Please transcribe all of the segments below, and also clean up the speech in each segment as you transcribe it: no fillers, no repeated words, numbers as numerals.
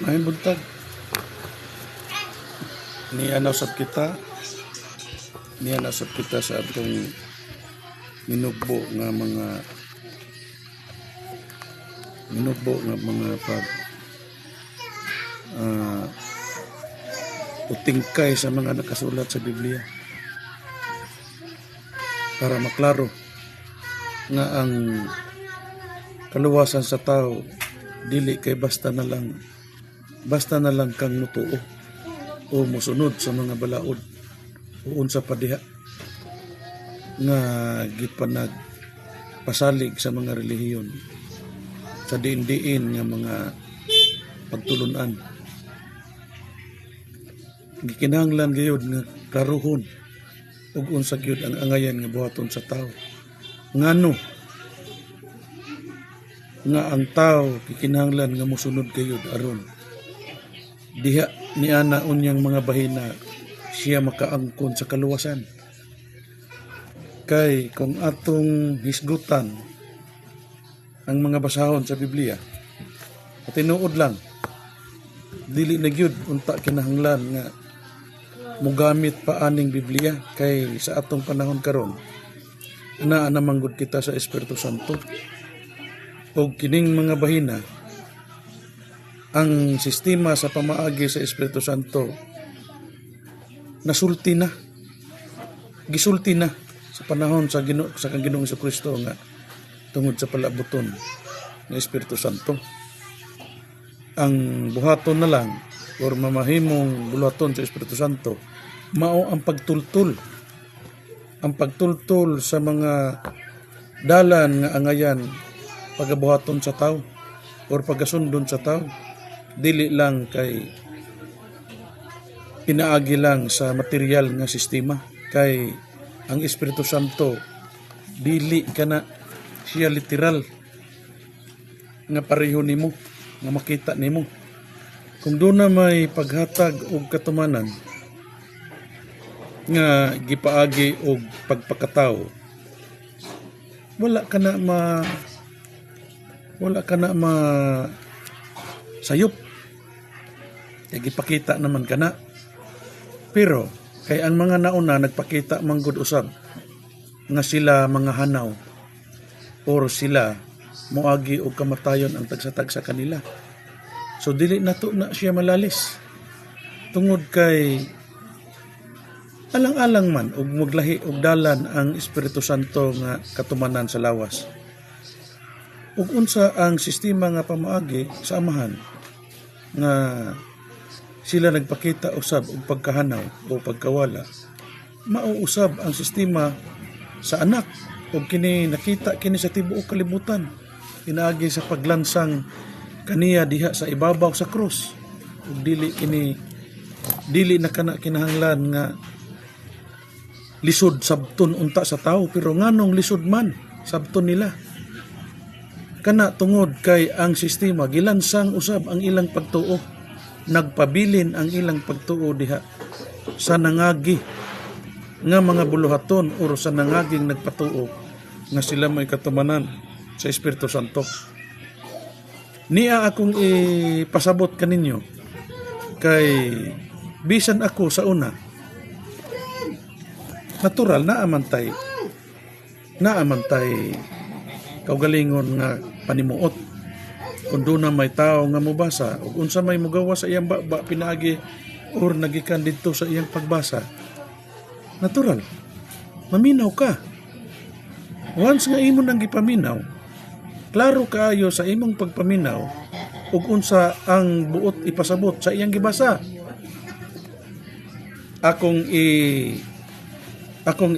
Maayong buntag. Nianausap kita sa atong minugbo nga mga pag utingkay sa mga nakasulat sa Biblia para maklaro nga ang kaluwasan sa tao dili kay basta na lang kang mutuo o musunod sa mga balaod o unsa pa diha nga gipanag pasalig sa mga relihiyon sa diin-diin nga mga pagtulunan. Gikinahanglan gayud nga klaruhon ug unsa gyud ang angayan nga buhaton sa tao. Ngano nga ang tao gikinahanglan nga mosunod gayud aron diha niana unyang mga bahina siya makaangkon sa kaluwasan. Kay kung atong hisgutan ang mga basahon sa Biblia, tinuod lang, dili na gyud unta kinahanglan nga mugamit pa aning Biblia kay sa atong panahon karon naa namang gud kita sa Espiritu Santo. Og kining mga bahina, ang sistema sa pamaagi sa Espiritu Santo gisulti na sa panahon sa Ginoong Jesucristo nga tungod sa palabuton ng Espiritu Santo. Ang buhaton na lang or mamahimong buluhaton sa Espiritu Santo mao ang pagtultol sa mga dalan nga angayan pagabuhaton sa tao or pagasundon sa tao, dili lang kay pinaagi lang sa material nga sistema. Kay ang Espiritu Santo dili kana siya literal nga pareho nimo nga makita nimo. Kung doon na may paghatag og katumanan nga gipaagi og pagpakatao, wala ka na sayop. Gipakita naman kana. Pero kay ang mga nauna nagpakita manggod usab nga sila mga hanaw or sila moagi og kamatayon ang tagsa-tagsa kanila. So dili nato na siya malalis tungod kay alang-alang man og maglahi og dalan ang Espiritu Santo nga katumanan sa lawas. Ug unsa ang sistema nga pamaagi sa amahan nga sila nagpakita usab og pagkahanaw o pagkawala, mao usab ang sistema sa anak ug kini nakita kini sa tibuok kalibutan pinaagi sa paglansang kaniya diha sa ibabaw sa krus. Ug dili na kana kinahanglan nga lisod sabton unta sa tao, pero nganong lisod man sabton nila kana tungod kay ang sistema gilansang usab ang ilang pagtuo, nagpabilin ang ilang pagtuo diha sa nangagi nga mga buluhaton o sa nangaging nagpatuo nga sila may katumanan sa Espiritu Santo. Niya akong ipasabot kaninyo kay bisan ako sa una natural naamantay kaugalingon nga panimuot. Kung doon na may tao nga mubasa ug unsa may mugawa sa iyang baba pinaagi or nagikan dito sa iyang pagbasa, natural maminaw ka. Once nga imo nang gipaminaw, klaro kaayo sa imong pagpaminaw ug unsa ang buot ipasabot sa iyang gibasa. Akong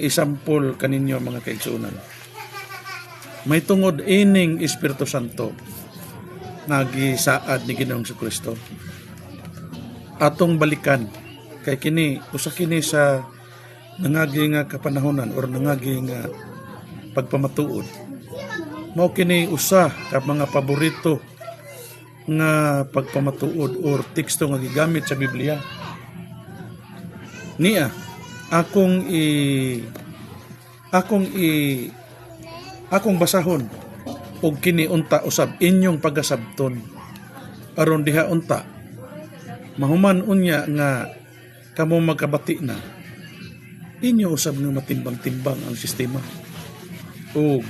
isampol kaninyo mga kaigsuonan. May tungod ining Espiritu Santo nga gisaad ni Ginoong Jesucristo atong balikan kay kini usa kini sa nangagi nga kapanahonan or nangagi nga pagpamatuod. Mao kini usa ka mga paborito nga pagpamatuod or teksto nga gigamit sa Biblia. Niya akong basahon og kini unta usab inyong pagasabton aron diha unta mahuman unya nga kamo magkabati na, inyo usab nga matimbang-timbang ang sistema. O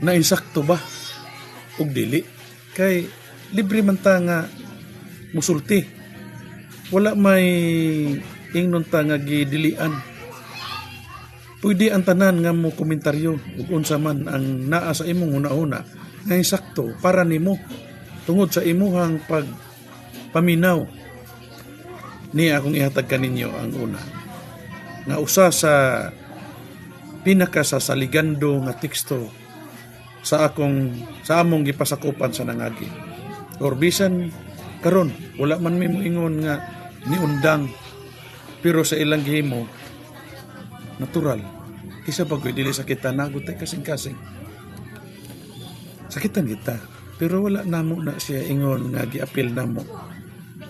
nainsakto ba og dili, kay libre man ta nga musulti, wala may ingnon ta nga gidilian. Pwede ang tanan nga mo komentaryo ug unsa man ang naa sa imong una-una nga insakto para nimo tungod sa imuhang pagpaminaw. Ni akong ihatag kaninyo ang una nga usa sa pinaka sa saligando nga teksto sa among gipasakupan sa nangagi. Or bisan karon wala man mi moingon nga niundang, pero sa ilang gihimo natural. Kisa pag dili sakita nagot tay kasing-kasing. Sakitan kita, pero wala namo na siya ingon nga giapil namo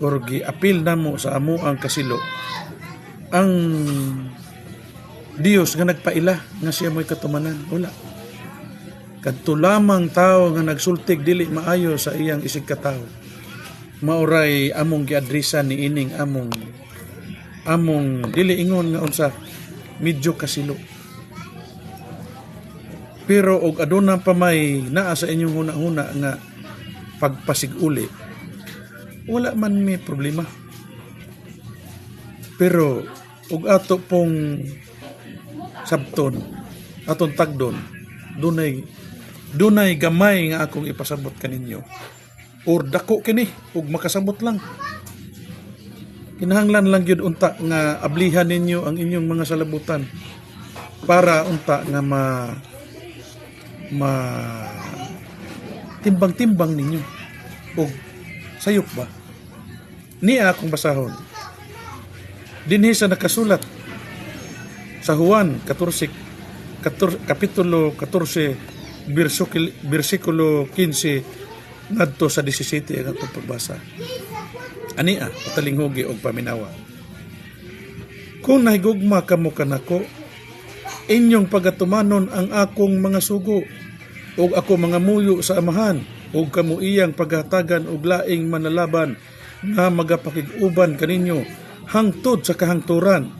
or giapil namo sa amo ang kasilo ang Dios nga nagpaila nga siya mo'y katumanan. Wala. Kadto lamang tao nga nagsultig dili maayo sa iyang isig katao, mauray among giadresan ni ining among dili ingon nga unsa medyo kasilo. Pero og aduna pa may naa sa inyong huna-huna nga pagpasiguli, wala man may problema. Pero og ato pong sabton, aton tagdon, dunay gamay nga akong ipasabot kaninyo. Or dako kini ug makasabot lang. Kinahanglan lang gyud unta nga ablihan ninyo ang inyong mga salabutan para unta nga timbang-timbang ninyo og sayop ba. Niya akong basahon dinhi sa nakasulat sa Juan 14 kapitulo 14 bersikulo 15 ngadto sa 17 ang atong pagbasa. Ania patalinghugi og paminawa. Kung nahigugma kamo kanako, inyong pagatumanon ang akong mga sugo ug ako mga muyo sa amahan, ug kamo iyang paghatagan og laing manalaban nga magapakig-uban kaninyo hangtod sa kahangturan.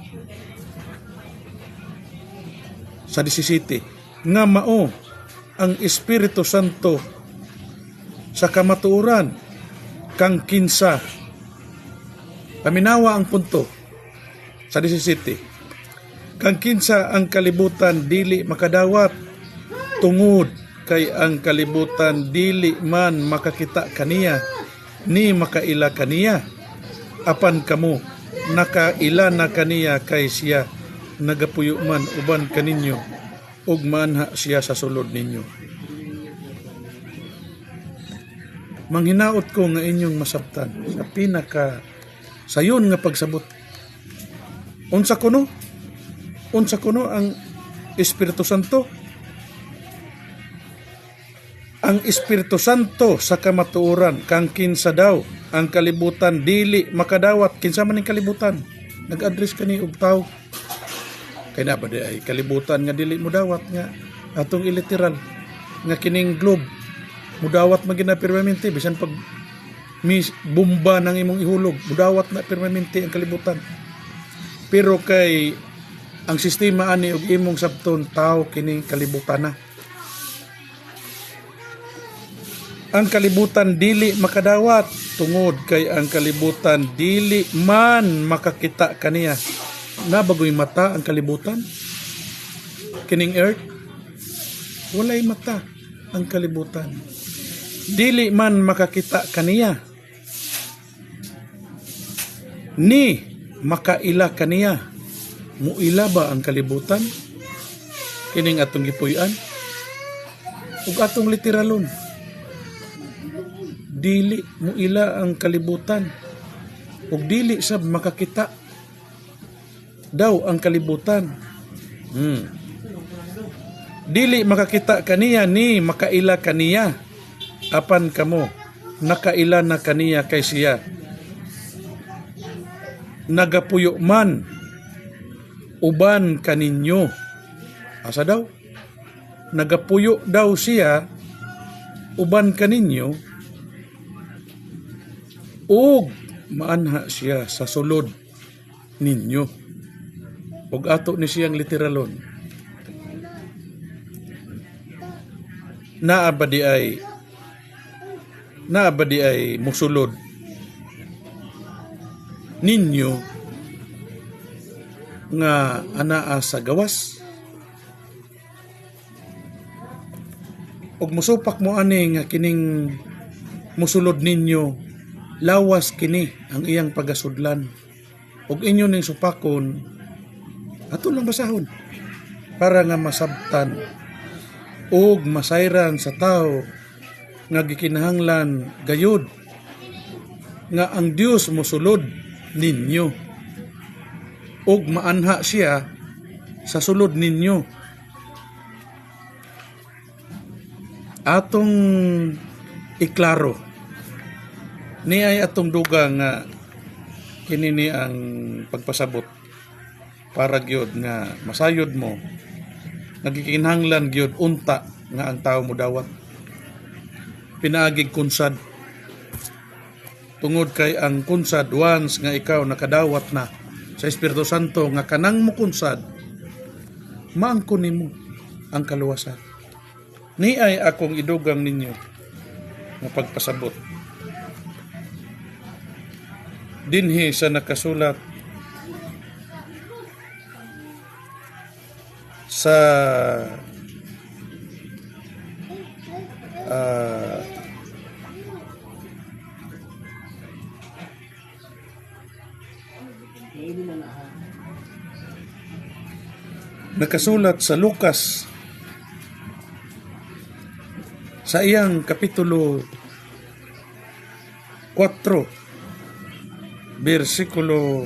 Sa 17 nga mao ang Espiritu Santo sa kamatuoran kang kinsa. Paminawa ang punto sa 17. Kang kinsa ang kalibutan dili makadawat, tungod kay ang kalibutan dili man makakita kaniya ni makaila kaniya. Apan kamo nakaila na kaniya kay siya nagapuyo man uban kaninyo ug manha siya sa sulod ninyo. Manghinaot ko nga inyong masabtan sa pinaka sayon nga pagsabot. Unsa kuno ang Espiritu Santo? Ang Espiritu Santo sa kamatuoran kang kinsa daw ang kalibutan dili makadawat. Kinsa man ning kalibutan? Nag-address kani og tao. Kay na ba ay kalibutan nga dili mo dawat nga atong iliteral nga kining globe mudawat magina permanente bisan pag bomba nang imong ihulog mudawat na permanente ang kalibutan. Pero kay ang sistema ani og imong sabton tao kining kalibutan na. Ang kalibutan dili makadawat tungod kay ang kalibutan dili man makakita kaniya. Nabagoy mata ang kalibutan? Kining earth? Walay mata ang kalibutan. Dili man makakita kaniya. Ni makaila kaniya. Muila ba ang kalibutan? Kining atong gipuy-an? Ug atong literalon. Dili muila ang kalibutan. Ug dili sab makakita daw ang kalibutan. Dili makakita kaniya ni makaila kaniya. Apan kamo nakaila na kaniya kay siya nagapuyo man uban kaninyo. Asa daw? Nagapuyo daw siya uban kaninyo ug maanha siya sa sulod ninyo. Ug ato ni siyang literalon. Naabadi ay musulod ninyo nga anaa sa gawas. Ug musupak mo ani nga kining musulod ninyo, lawas kini ang iyang pagasudlan. Ug inyo ning supakon, ato lang basahon para nga masabtan ug masayran sa tao nga gikinahanglan gayud nga ang Dios mosulod ninyo ug maanha siya sa sulod ninyo. Atong iklaro ni ay atong duga nga kini ni ang pagpasabot para gyud nga masayod mo nagikinahanglan gyud unta nga ang tao mo dawat pinaagig kunsad tungod kay ang kunsad once nga ikaw nakadawat na sa Espiritu Santo nga kanang mo kunsad maangkon nimo ang kaluwasan. Ni ay akong idugang ninyo nga pagpasabot dinhi sa nakasulat sa nakasulat sa Lucas sa iyang kapitulo 4 versikulo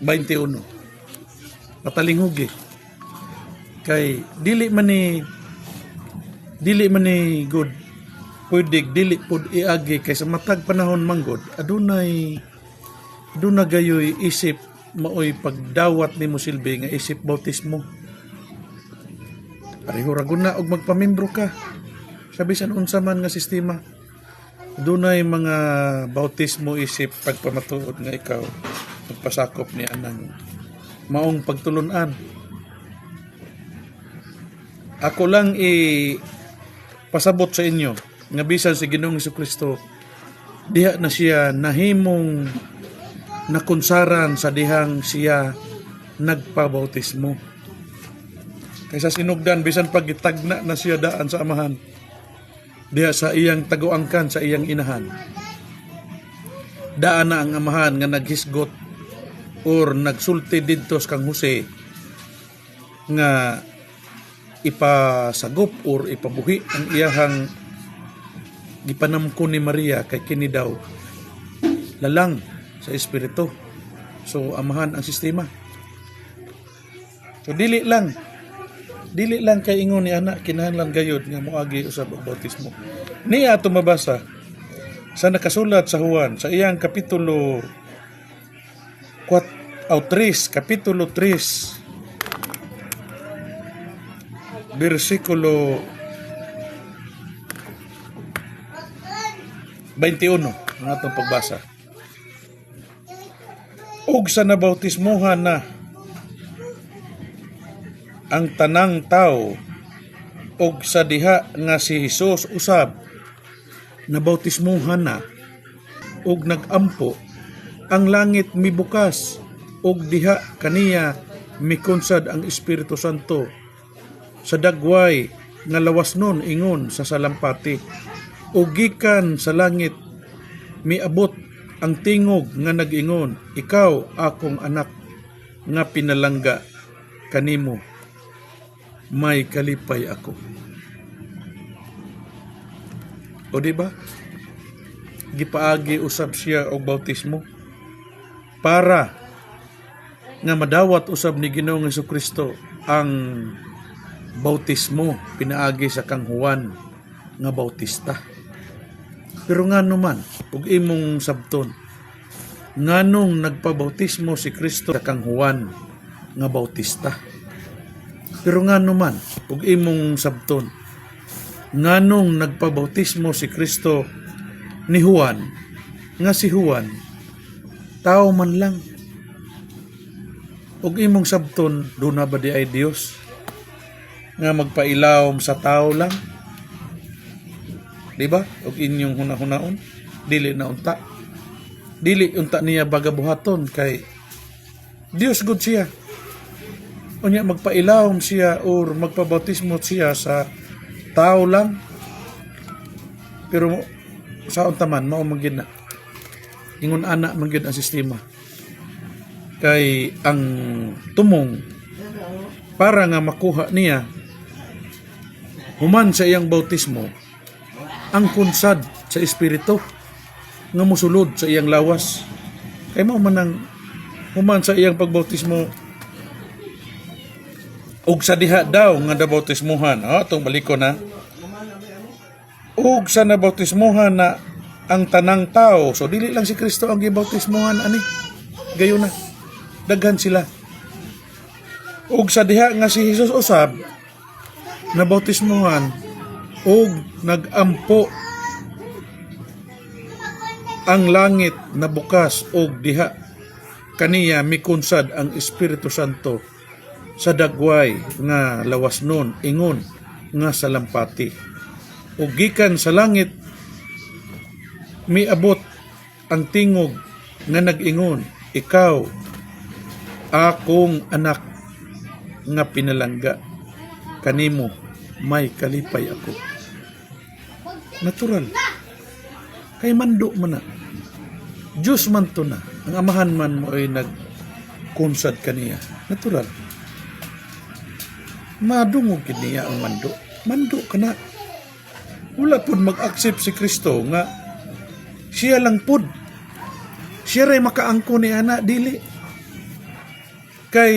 21. Matalinghugi kay dili man ni good pwede dili pud iagi kay sa matag panahon manggod aduna gayoy isip maoy pagdawat nimo silbi nga isip bautismo. Pareho ra guna og magpamimbro ka sa bisan unsa man nga sistema. Dunay mga bautismo isip pagpamatuod nga ikaw magpasakop ni anang maong pagtulunan. Ako lang pasabot sa inyo nga bisan si Ginoong Jesucristo diha na siya nahimong nakunsaran sa dihang siya nagpabautismo. Kaysa sinugdan bisan pagitagna na siya daan sa amahan diha sa iyang taguangkan sa iyang inahan. Daan na ang amahan nga naghisgot or nagsulti didto sa kang Jose nga ipasagop or ipabuhi ang iyahang gipanamko ni Maria kay kini daw lalang sa espiritu. So amahan ang sistema. So dili lang kay ingon ni anak kinahanglan gayud nga moagi usab og bautismo. Niya ato mabasa sa nakasulat sa Juan sa iyang kapitulo 3 versikulo 21 ang atong pagbasa. Ug sa nabautismohan na ang tanang tao ug sa diha nga si Hesus usab nabautismohan na ug nagampo ang langit mibukas ug diha kaniya mikunsad ang Espiritu Santo sa dagway nga lawasnon ingon sa salampati ug gikan sa langit miabot ang tingog nga nag-ingon, ikaw akong anak nga pinalangga kanimo may kalipay ako. O diba? Gipaagi usab siya og bautismo para nga madawat usab ni Ginoong Jesucristo ang bautismo pinaagi sa kang Juan nga bautista. Pero ngano man ug imong sabton nganong nagpabautismo si Kristo sa kang Juan nga bautista. Pero ngano man ug imong sabton nganong nagpabautismo si Kristo ni Juan, nga si Juan tao man lang, ug imong sabton do na ba di ay Dios nga magpailawom sa tao lang, di ba? Ug inyong hunahunaon dili na unta, dili unta niya bagabuhaton kay Dios gud siya. Unya magpailawom siya or magpabautismo siya sa tao lang, pero sa unta man mao man gid na ingon ana man gid ang sistema. Kay ang tumong para nga makuha niya human sa iyang bautismo ang kunsad sa espiritu nga mosulod sa iyang lawas. Kay mao man ang human sa iyang pagbautismo ug sa diha daw nga nabautismuhan, atong baliko na. Ug sa nabautismuhan na ang tanang tao, so dili lang si Kristo ang gibautismuhan ani, gayon na daghan sila. Ug sa diha nga si Jesus usab nabautismuhan ug nagampo ang langit na bukas ug diha kaniya mikunsad ang Espiritu Santo sa dagway nga lawas nun ingon nga salampati. Ug gikan sa langit miabot ang tingog nga nag-ingon, ikaw akong anak nga pinalangga, kanimo may kalipay ako. Natural. Kay mando man na. Diyos man to na. Ang amahan man mo ay nagkunsad kaniya. Natural. Madungog kiniya ang mando. Mando ka na. Wala po mag-accept si Kristo nga siya lang po. Siya rin makaangko ni ana, dili. Kay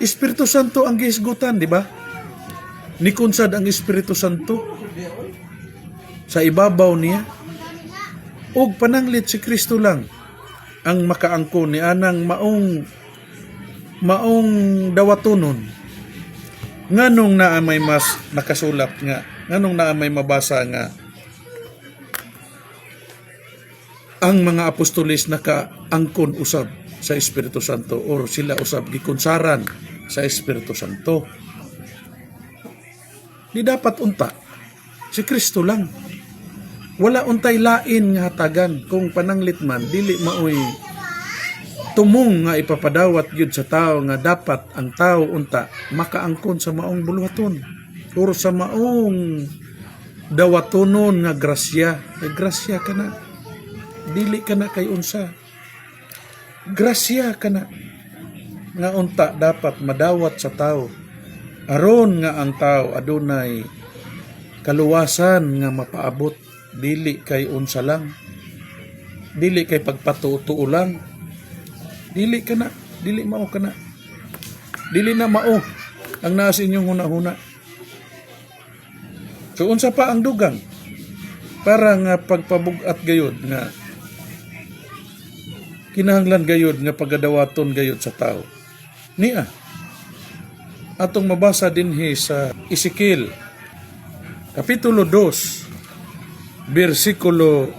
Espiritu Santo ang gihisgutan, di ba? Nikunsad ang Espiritu Santo sa ibabaw niya. Ug pananglit si Kristo lang ang makaangko ni anang maong dawatonon. Nganong naa may mas nakasulat nga, nganong naa may mabasa nga ang mga apostolis nakaangkon usab sa Espiritu Santo or sila usab gikunsaran sa Espiritu Santo. Di dapat unta si Kristo lang. Wala untay lain nga hatagan kung pananglit man dili maoy tumong nga ipapadawat gyud sa tao nga dapat ang tao unta makaangkon sa maong buluhaton or sa maong dawatonon nga grasya. Grasya kana, dili kana kay unsa, grasya kana nga unta dapat madawat sa tao aron nga ang tao adunay kaluwasan nga mapaabot, dili kay unsa lang, dili kay pagpatuo lang. Dili kana, dili mao kana. Dili na mao ang naa sa inyong huna-huna. So unsa pa ang dugang para nga pagpabugat gayud nga kinahanglan gayud nga pagadawaton gayud sa tao. Niya atong mabasa dinhi sa Ezekiel kapitulo 2 bersikulo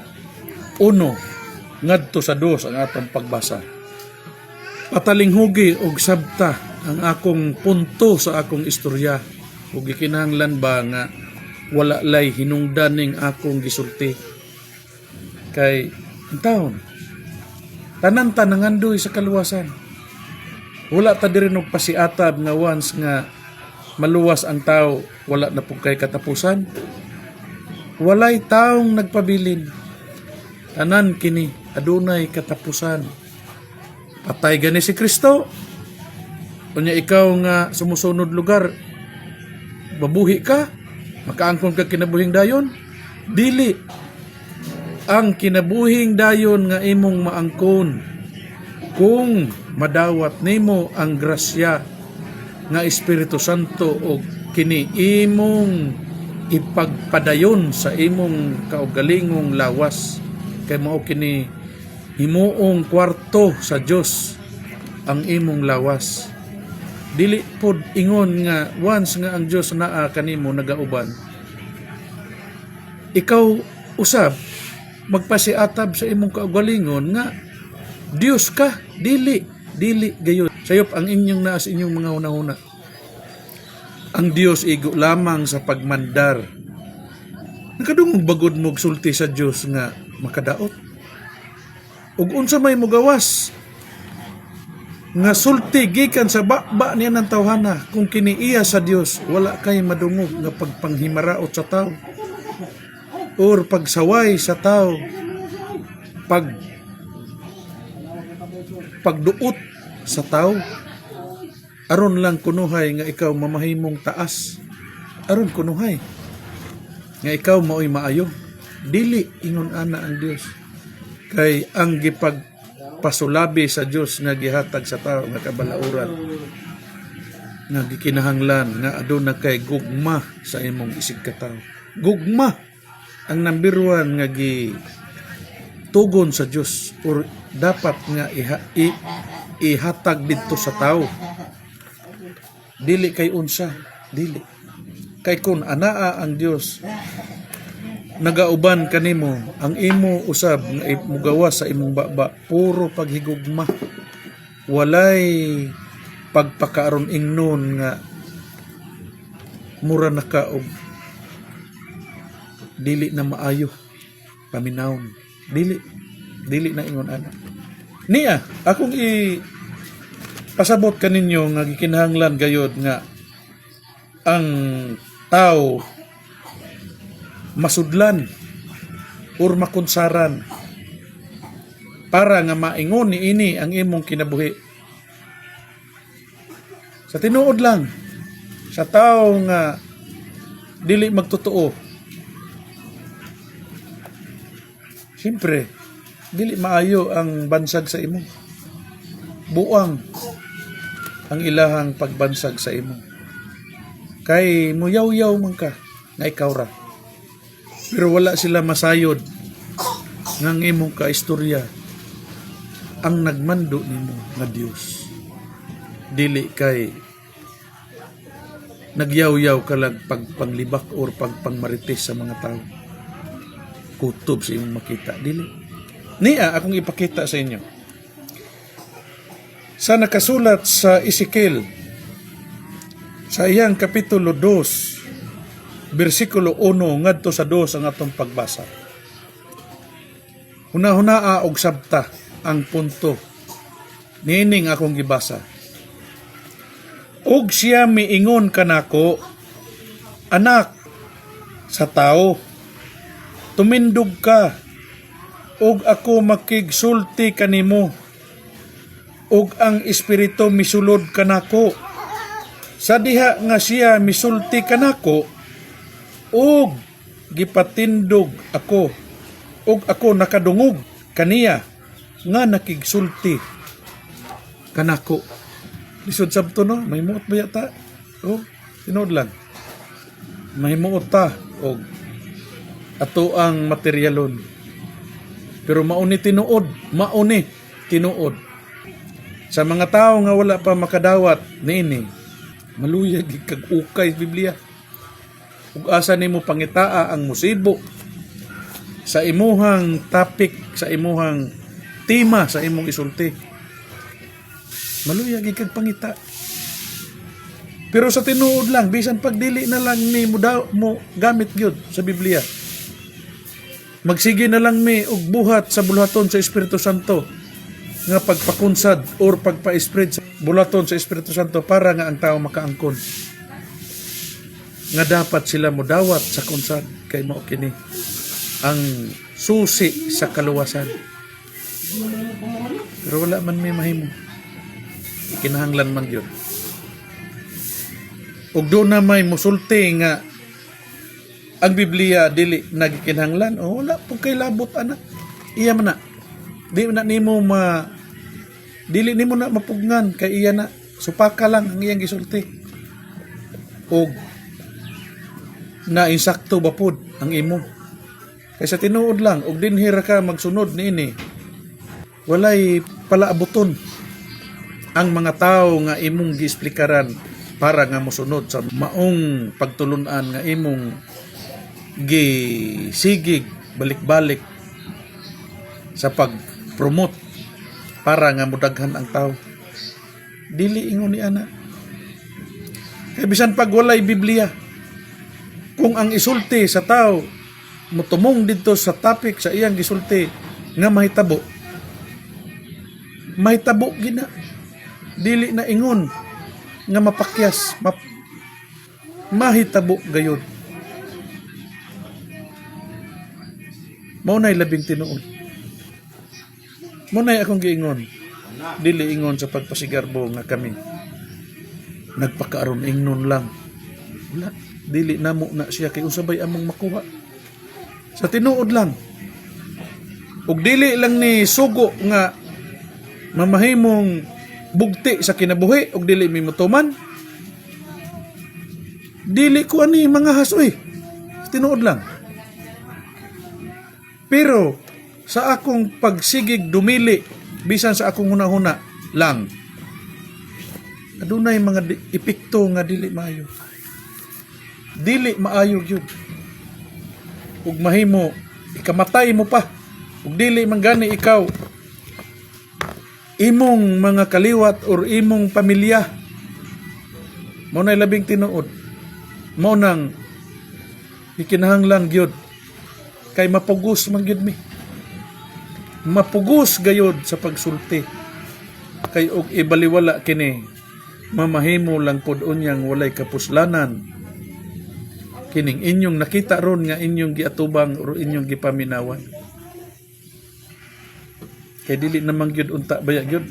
1 ngadto sa 2 ang atong pagbasa. Patalinghugi og sabta ang akong punto sa akong istorya ug gikinahanglan ba nga wala lay hinungdaning akong gisulti. Kay taon tanan nangandoy sa kaluwasan. Wala ta diri og pasiatab nga once nga maluwas ang tao wala na pug kay katapusan. Walay taong nagpabilin. Tanan kini adunay katapusan. Patay gani si Kristo. Unya ikaw nga sumusunod lugar, babuhi ka, makaangkon ka kinabuhing dayon. Dili. Ang kinabuhing dayon nga imong maangkon kung madawat nimo ang grasya nga Espiritu Santo o kini imong ipagpadayon sa imong kaugalingong lawas. Kay mao kini himuong kwarto sa Dios ang imong lawas. Dili pod ingon nga once nga ang Dios naa kanimo nagauban, ikaw usab magpasiatab sa imong kaugalingon nga Dios ka, dili gayon. Sayop ang inyong naas inyong mga una-una. Ang Dios igo lamang sa pagmandar. Nakadungog bagod mo sulti sa Dios nga makadaot. Ug unsa may mugawas nga sulti gikan sa bakba niya ng tawhana, kung kiniiya sa Dios wala kay madungog nga pagpanghimaraot sa tao or pagsaway sa tao, pagduot sa tao, aron lang kunuhay nga ikaw mamahimong taas, aron kunuhay nga ikaw mao'y maayo. Dili ingon ana ang Dios, kay ang gipagpasulabi sa Dios nga gihatag sa tao nga kabalauran, nga gikinahanglan nga aduna kay gugma sa imong isig ka tawo. Gugma ang number one nga tugon sa Dios or dapat nga ihatag dito sa tao. Dili kay unsa, dili kay kun anaa ang Dios nagauban kanimo, ang imo usab nga mugawas sa imong baba puro paghigugma, walay pagpakaaron ingnon nga mura na ka og dili na maayo paminawon, dili na ingon ana. Niya akong pasabot kaninyo nga gikinahanglan gayod nga ang tao masudlan or makunsaran para nga maingon niini ang imong kinabuhi. Sa tinuod lang sa tao nga dili magtotoo, siyempre dili maayo ang bansag sa imo, buang ang ilahang pagbansag sa imo, kay muyaw-yaw man ka nga ikaw ra, pero wala sila masayod ng imong kaistorya ang nagmando nimo nga Dios. Dili kay nagyaw-yaw ka lang pagpanglibak or pagpangmarites sa mga tao, kutob sa imong makita, dili. Niya akong ipakita sa inyo sa nakasulat sa Ezekiel sa iyang kapitulo 2 bersikulo 1 ngadto sa 2 ang atong pagbasa. Hunahunaa og sabta ang punto nining akong gibasa. Og siya miingon kanako, anak sa tao, tumindog ka, og ako makigsulti kanimo, og ang espiritu misulod kanako. Sa diha nga siya misulti kanako, og gipatindog ako, og ako nakadungog kaniya nga nakigsulti kanako. Lisod sabto no, may muot ba yata? Oh, tinood lang. May muot ta og ato ang materyalon. Pero mauni tinuod. Sa mga tao nga wala pa makadawat niini, maluyag kag ukay Biblia. Ug asa nimo pangitaa ang musibo sa imuhang topic, sa imuhang tema, sa imong isulti. Maluyag kag pangita. Pero sa tinuod lang, bisan pagdili na lang ni mo gamit gyud sa Biblia. Magsige na lang mi og buhat sa bulaton sa Espiritu Santo nga pagpakunsad or pagpa-spread sa bulaton sa Espiritu Santo para nga ang tao makaangkon. Nga dapat sila modawat sa kunsad kay mao kini ang susi sa kaluwasan. Pero wala man may mahimo. Kinahanglan man yun. Ug doon na may musulti nga ang Biblia dili nagikinahanglan, o wala po kay labot anak. Iya man na. Dili nimo na mapugnan kay iya na. Supaka lang ang iyang gisulti. Og na insakto bapod ang imo. Kay sa tinuod lang og dinhira ka magsunod niini. Walay palaabuton ang mga tao nga imong giesplikaran para nga mosunod sa maong pagtulunan nga imong gisigig balik-balik sa pag-promote para nga mudaghan ang tao. Dili ingon ni ana. Kay bisan pag walay Biblia, kung ang isulti sa tao mutumong dito sa topic sa iyang gisulti nga mahitabo gina, dili na ingon nga mapakyas, mahitabo gayud. Mao nay labing tinuod. Mao nay akong giingon. Dili ingon sa pagpasigarbo nga kami nagpakaaron ingnon lang. Wala, dili namo na siya kay unsabay among makuha. Sa tinuod lang. Ug dili lang ni sugo nga mamahimong bugti sa kinabuhi ug dili mi mutuman. Dili ko ani mga hasoy. Tinuod lang. Pero sa akong pagsigig dumili bisan sa akong hunahuna lang, adunay mga epekto nga dili maayo. Dili maayo gyud. Ug mahimo ikamatay mo pa. Ug dili man gani ikaw imong mga kaliwat or imong pamilya. Mao nay labing tinuod. Mao nang ikinahanglan gyud kay mapugos man gyud mi. Mapugos gayud sa pagsulti. Kay og ibaliwala kini mamahimo lang pod unyang walay kapuslanan. Kining inyong nakita ron nga inyong giatubang o inyong gipaminawan. Kay dili namang gyud unta baya gyud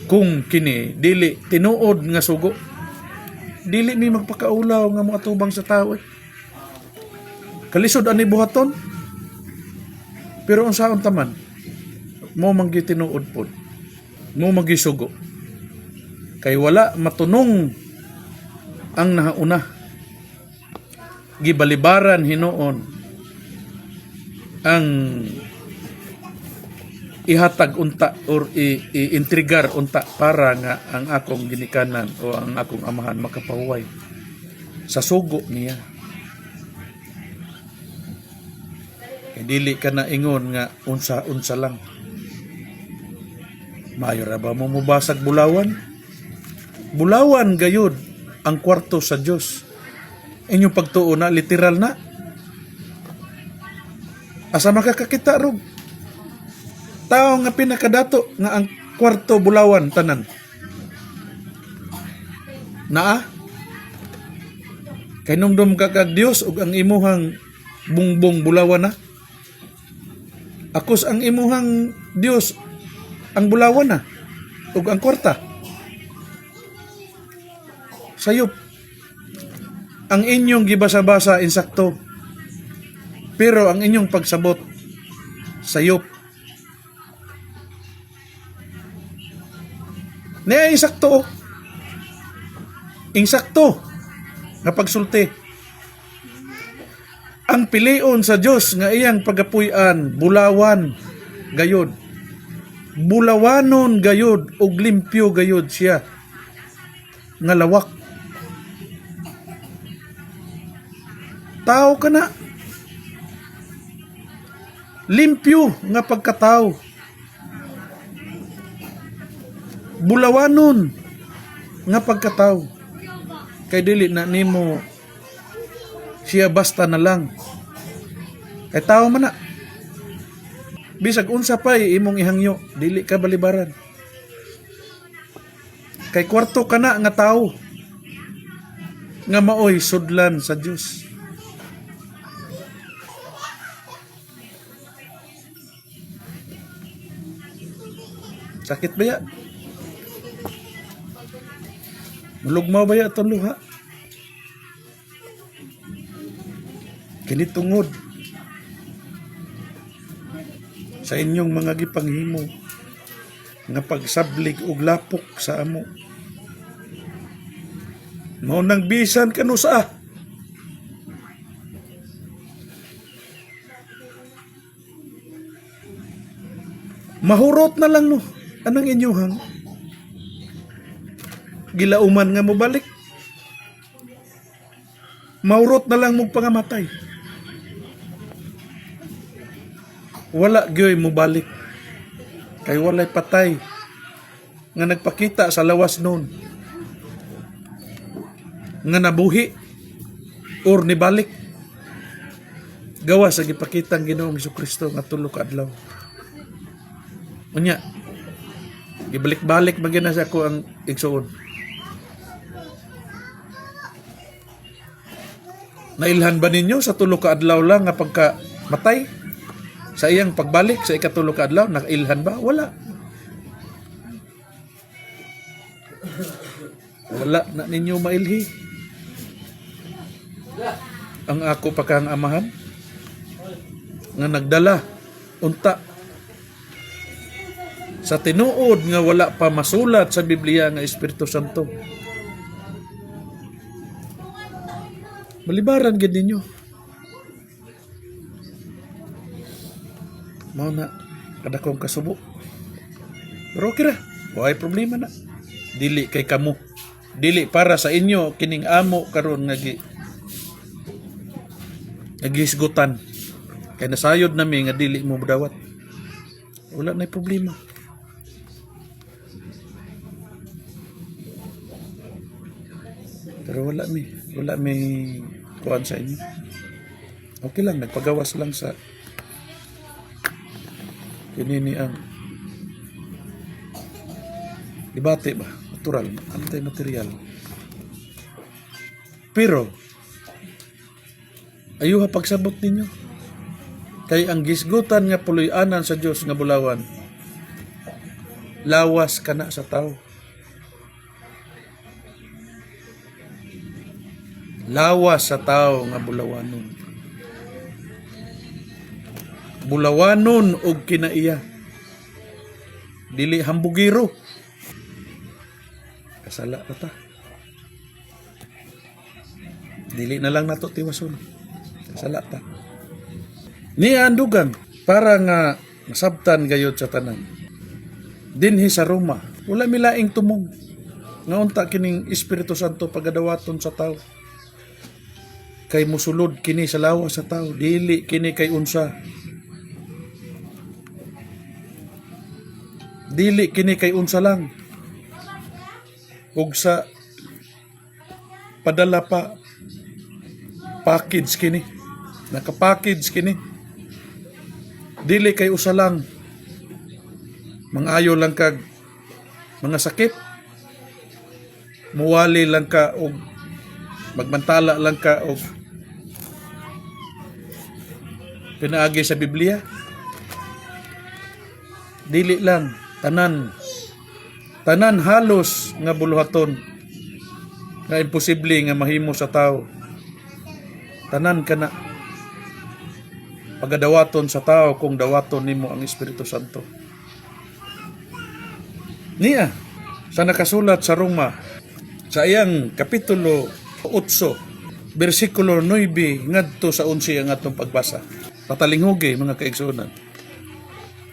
kung kini dili tinuod nga sugo. Dili mi magpakaulaw nga moatubang sa tao. Kalisod ani buhaton. Pero unsaon taman, mo manggi tinuod pod, mo manggi sugo. Kay wala matunong ang nahauna. Gibalibaran hinuon ang ihatag unta or i-intrigar unta para nga ang akong ginikanan o ang akong amahan makapahuway sa sugo niya. Dili ka na ingon nga unsa-unsa lang. Maayo ra ba mo mubasag bulawan? Bulawan gayud ang kwarto sa Dios. Inyong pagtuo na literal na. Asa makakakita rog? Tao nga pinakadato nga ang kwarto bulawan tanan. Naa? Kay nungdom ka kag Dios ug ang imuhang bungbong bulawan na. Akos ang imuhang Dios ang bulawan na ug ang kwarta. Sayop. Ang inyong gibasa-basa insakto. Pero ang inyong pagsabot sayop. Niya insakto. Insakto nga pagsulti. Ang pilion sa Dios nga iyang pagapuy-an bulawan gayod. Bulawanon gayod ug limpyo gayod siya nga lawak. Tao ka na. Limpyo nga pagkatao. Bulawanon nga pagkatao. Kay dili na nimo siya basta na lang. Kay tao man na. Bisag unsa pay imong ihangyo, dili ka balibaran. Kay kwarto ka na nga tao nga maoy sudlan sa Dios. Sakit ba ya? Mulugmaw ba ya itong luha? Kini tungod sa inyong mga gipanghimo nga pagsablig og lapok sa amo. Mao nang bisan kanu sa mahurot na lang no anang inyuhang gilauman nga mo balik. Mahurot na lang mong pangamatay. wala gyoy mo balik. Kay walay patay nga nagpakita sa lawas nun nga nabuhi or nibalik gawa sa gipakitang Ginoong Jesucristo nga tulo ka adlaw. Unya, gibalik-balik magina sa ako ang igsuon. Nailhan ba ninyo sa tulo ka adlaw lang nga pagka matay? Sa iyang pagbalik sa ikatulo ka adlaw, nakailhan ba? Wala. Wala na ninyo mailhi. Ang ako pa kang amahan nga nagdala unta sa tinuod nga wala pa masulat sa Biblia nga Espiritu Santo. Malibaran gid ninyo. Mao na kada kong kasubo. Pero okay ra. Wala problema na. Dili kay kamo. Dili para sa inyo kining amo karon nga nagisgutan. Kay nasayod nami nga dili mo dawat. Wala na problema. Pero wala may kuan sa inyo. Okay lang, nagpagawas lang sa kinini ang debate ba? Natural, anti-material. Pero, ayuha pagsabot ninyo. Kay ang gisgutan nga puloy-anan sa Dios nga bulawan, lawas kana sa tao. Lawas sa tao nga bulawanon. Bulawanon og kinaiya. Dili hambugiro. Kasala na ta. Dili na lang nato tiwason. Kasala ta. Ni andugang para nga masabtan gayod sa tanan. Dinhi sa Roma, wala milaing tumong. Nga unta kining Espiritu Santo pagadawaton sa tao. Kay musulod kini sa lawas sa tao, dili kini kay unsa. Dili kini kay unsa lang. Ug sa padala pa package kini. Naka-package kini. Dili kay usa lang. Mangayo lang kag mga sakit. Muwali lang ka og magmantala lang ka og pinaagi sa Biblia. Dili lang tanan halos nga buluhaton nga imposible nga mahimo sa tao. Tanan kana pagadawaton sa tao kung dawaton nimo ang Espiritu Santo. Niya sa nakasulat sa Roma sa iyang kapitulo 8 bersikulo 9 ngadto sa 11 ang atong pagbasa. Patalinghugi mga kaigsunan.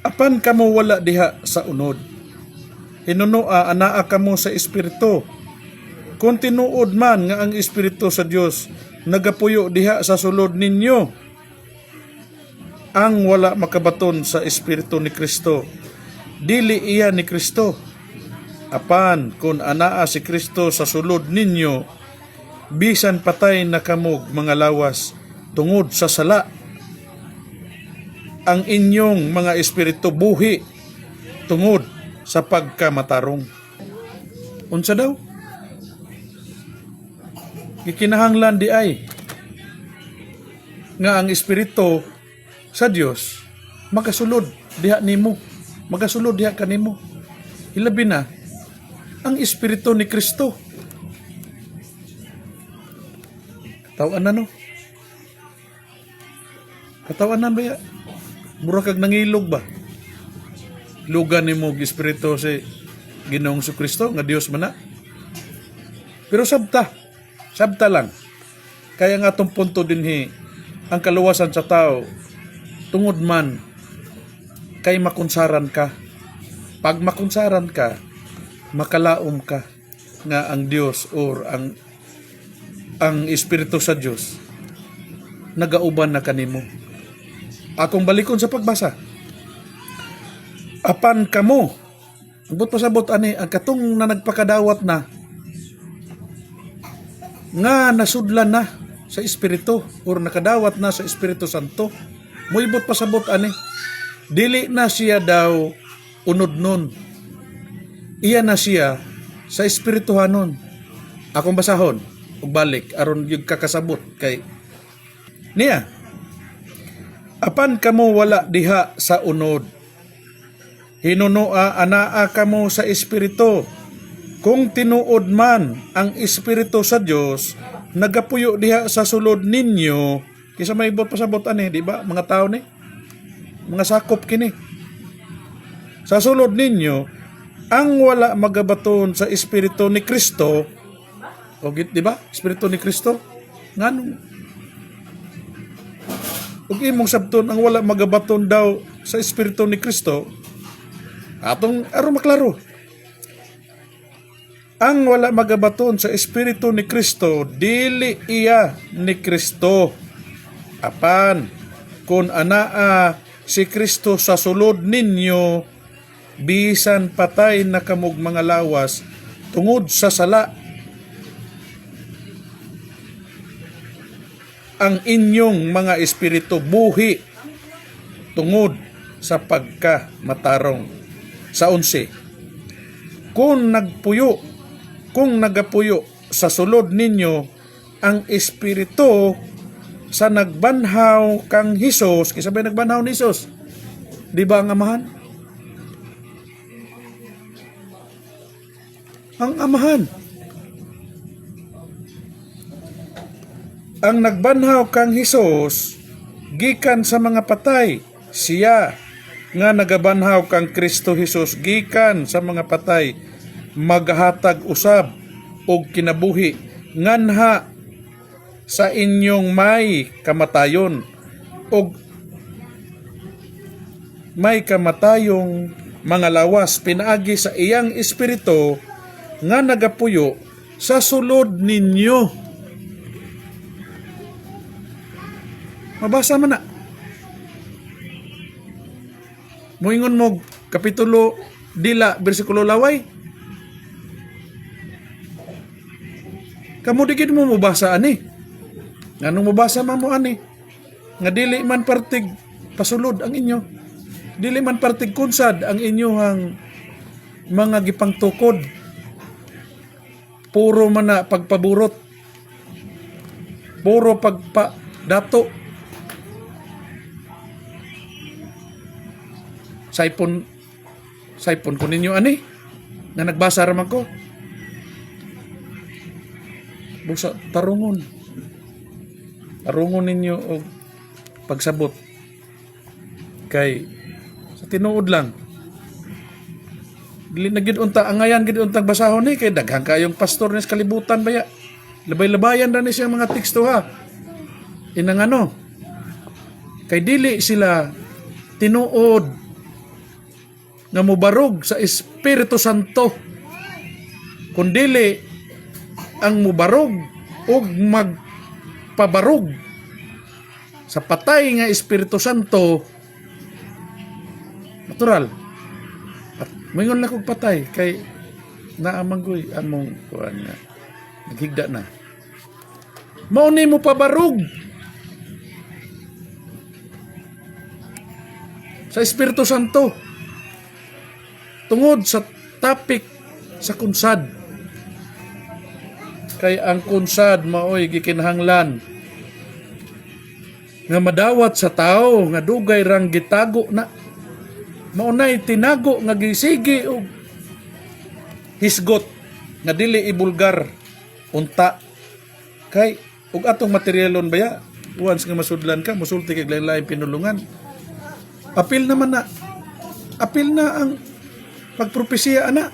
Apan kamo wala diha sa unod. Hinunoa anaa kamo sa Espiritu. Kung tinuod man nga ang Espiritu sa Dios nagapuyo diha sa sulod ninyo. Ang wala makabaton sa Espiritu ni Kristo, dili iya ni Kristo. Apan kung anaa si Kristo sa sulod ninyo, bisan patay na kamog mga lawas tungod sa sala, ang inyong mga espiritu buhi tungod sa pagkamatarong. Unsa daw? Gikinahanglan di ay nga ang espiritu sa Dios magasulod diha nimo, magasulod diha kanimo. Hilabi na ang espiritu ni Kristo. Katawan na no? Katawan na ba ya? Mura kag nangilog ba? Lugan ni mo espiritu si Ginoong Jesucristo nga Dios man na. Pero sabta lang. Kaya nga atong punto dinhi ang kaluwasan sa tao tungod man kay makunsaran ka. Pag makunsaran ka, makalaom ka nga ang Dios or ang Espiritu sa Dios nagauban na kanimo. Akong balikon sa pagbasa. Apan kamo, ambot pasabot ani ang katong na nagpakadawat na nga nasudlan na sa Espiritu or nakadawat na sa Espiritu Santo. Muibot pasabot ani dili na siya daw unod nun. Iya na siya sa espirituhanon. Akong basahon ug balik aron yung kakasabot kay niya. Apan kamo wala diha sa unod. Hinunoa anaa kamo sa espiritu. Kung tinuod man ang espiritu sa Dios, nagapuyo diha sa sulod ninyo. Kisa may ibot pasabot ani, di ba? Mga tao ni, mga sakop kini. Sa sulod ninyo, ang wala magabaton sa espiritu ni Kristo, o di ba? Espiritu ni Kristo, nganong? Ug imong sabton ang wala magabaton daw sa espiritu ni Kristo, atong aron maklaro. Ang wala magabaton sa espiritu ni Kristo, dili iya ni Kristo. Apan kun anaa si Kristo sa sulod ninyo, bisan patay na kamog mga lawas tungod sa sala, ang inyong mga espiritu buhi tungod sa pagkamatarong. Sa 11, kung nagapuyo sa sulod ninyo ang espiritu sa nagbanhaw kang Hesus, kisabay nagbanhaw ni Hesus, di ba ang amahan? Ang amahan. Ang nagbanhaw kang Hesus gikan sa mga patay, siya nga nagabanhaw kang Kristo Hesus gikan sa mga patay, maghatag usab og kinabuhi nganha sa inyong may kamatayon og may kamatayong mga lawas pinaagi sa iyang espiritu nga nagapuyo sa sulod ninyo. Mabasa man na. Moingon mo kapitulo dila bersikulo laway. Kamu digid mo mabasa ani. Nganong mabasa man mo ani? Nga dili man partig pasulod ang inyo. Dili man partig kunsad ang inyohang mga gipangtukod. Puro man na pagpaburot. Puro pagpadato. Saipon ko ninyo ani nga nagbasa raman ko. Busa tarungon ninyo og pagsabot kay sa tinuod lang dili na gid unta angayan gid untang basahon ni kay daghang kayong pastor ni sa kalibutan baya labay-labayan ra ni siyang mga teksto ha inang ano kay dili sila tinuod nga mubarog sa Espiritu Santo kundili ang mubarog ug magpabarog sa patay nga Espiritu Santo natural at mingon na kog patay kay naamanggoy among kuan nga naghigda na mao ni mo pabarog sa Espiritu Santo tungod sa topic sa kunsad. Kay ang kunsad maoy gikinahanglan nga madawat sa tao nga dugay rang gitago na maunay tinago nga gisigi og hisgot nga dili ibulgar unta kay ug atong materyalon baya once nga masudlan ka musulti kay lain-lain pinulungan apil na ang pagpropesiya ana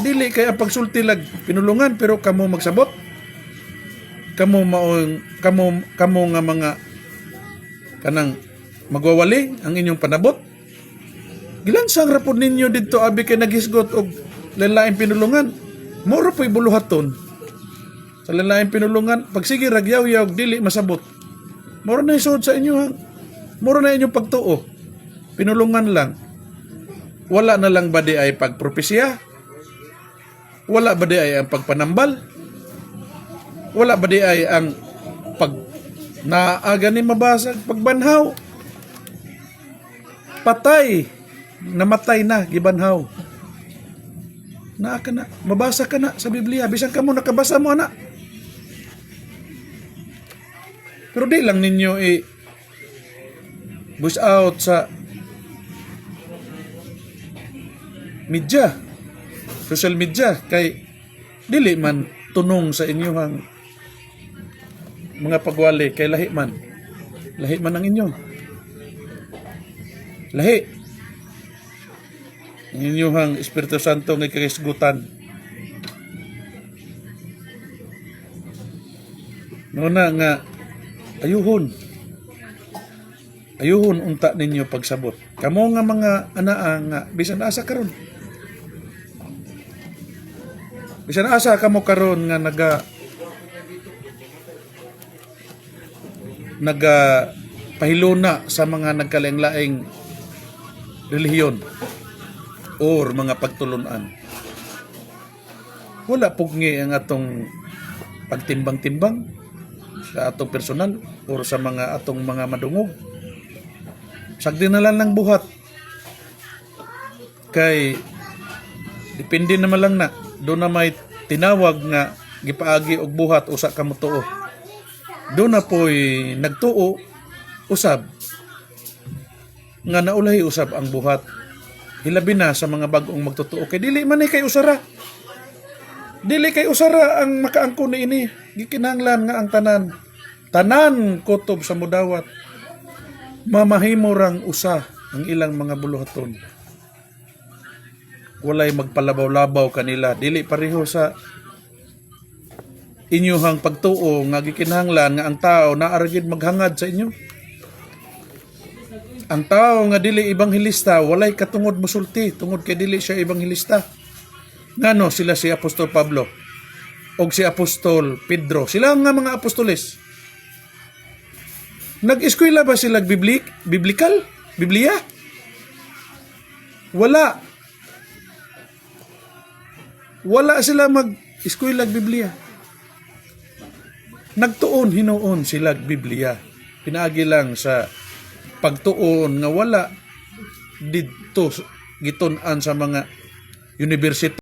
dili kay ang pagsulti lag pinulungan pero kamo magsabot kamo nga mga kanang magwawali ang inyong panabot gilansang rapod ninyo didto abi kay naghisgot og lain-lain pinulungan moro po'y buluhaton sa lain-lain pinulungan pag sige ragyaw-yaw dili masabot moro na isod sa inyo ha moro na inyong pagtuo pinulungan lang Wala na lang ba di ay pagpropesya? Wala ba di ay ang pagpanambal? Wala ba di ay ang pag naaga ni mabasag, pagbanhaw? Patay, namatay na, gibanhaw. Naa ka na, mabasa ka na sa Biblia. Bisan ka mo, nakabasa mo, anak. Pero di lang ninyo push out sa media, social media, kay dili man tunong sa inyong mga pagwali, kay lahi man ang inyo, lahi ang inyong Espiritu Santo nga kakisgutan. Nuna nga ayuhon unta ninyo pagsabot. Kamo nga mga anaa nga bisan asa karon. Bisan asa kamo karon nga naga pahiluna sa mga nagkalaing-laing relihiyon or mga pagtulunan. Wala pugni ang atong pagtimbang-timbang sa atong personal or sa mga atong mga madungog. Sagdi na lang ng buhat. Kay depende naman lang na doon na may tinawag nga gipaagi og buhat usa ka mo tuo. Doon na po'y nagtuo usab nga naulahi usab ang buhat. Hilabi na sa mga bagong magtutuo kay dili man kay usara. Dili kay usara ang makaangkon ini. Gikinahanglan nga ang tanan kutob sa mudawat mamahimo rang usa ang ilang mga buluhaton. Walay magpalabaw-labaw kanila, dili pareho sa inyuhang pagtuo nga gikinahanglan nga ang tao naa ra gyud maghangad sa inyo. Ang tao nga dili ibanghilista walay katungod mosulti tungod kay dili siya ibanghilista. Ngano sila si Apostol Pablo og si Apostol Pedro, sila nga mga apostoles. Nag-eskwela ba sila biblikal? Biblia? Wala. Wala sila mag-eskwela Biblia. Nagtuon, hinuon sila Biblia. Pinaagi lang sa pagtuon nga wala dito gitun-an sa mga university